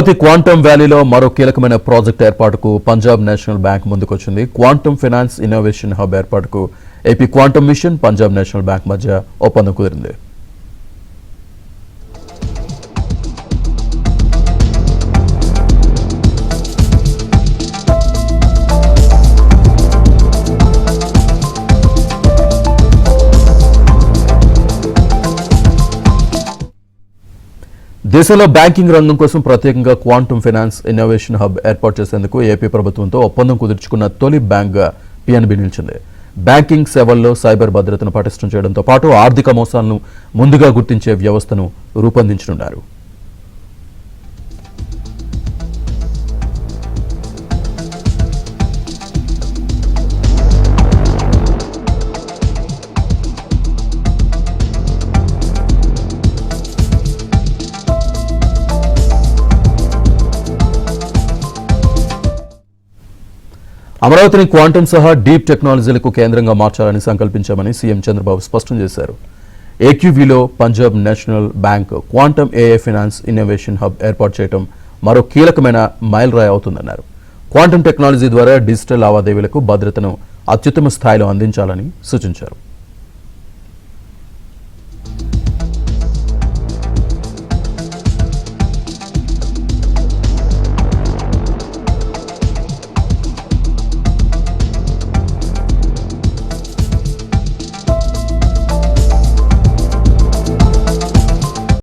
Amaravati quantum వ్యాలీలో మరో కీలకమైన ప్రాజెక్టు ఏర్పాటుకు పంజాబ్ నేషనల్ బ్యాంక్ ముందుకొచ్చింది. క్వాంటమ్ ఫైనాన్స్ ఇన్నోవేషన్ హబ్ ఏర్పాటుకు AP quantum mission, Punjab National Bank మధ్య ఒప్పందం కుదిరింది. దేశంలో బ్యాంకింగ్ రంగం కోసం ప్రత్యేకంగా క్వాంటమ్ ఫైనాన్స్ ఇన్నోవేషన్ హబ్ ఏర్పాటు చేసేందుకు ఏపీ ప్రభుత్వంతో ఒప్పందం కుదుర్చుకున్న తొలి బ్యాంక్గా పీఎన్బీ నిలిచింది. బ్యాంకింగ్ సేవల్లో సైబర్ భద్రతను పటిష్టం చేయడంతో పాటు ఆర్థిక మోసాలను ముందుగా గుర్తించే వ్యవస్థను రూపొందించనున్నారు. అమరావతిని క్వాంటమ్ సహా డీప్ టెక్నాలజీలకు కేంద్రంగా మార్చాలని సంకల్పించామని సీఎం చంద్రబాబు స్పష్టం చేశారు. ఏక్యూవీలో Punjab National Bank quantum AI finance innovation hub ఏర్పాటు చేయడం మరో కీలకమైన మైలురాయి అవుతుందన్నారు. క్వాంటమ్ టెక్నాలజీ ద్వారా డిజిటల్ లావాదేవీలకు భద్రతను అత్యుత్తమ స్థాయిలో అందించాలని సూచించారు.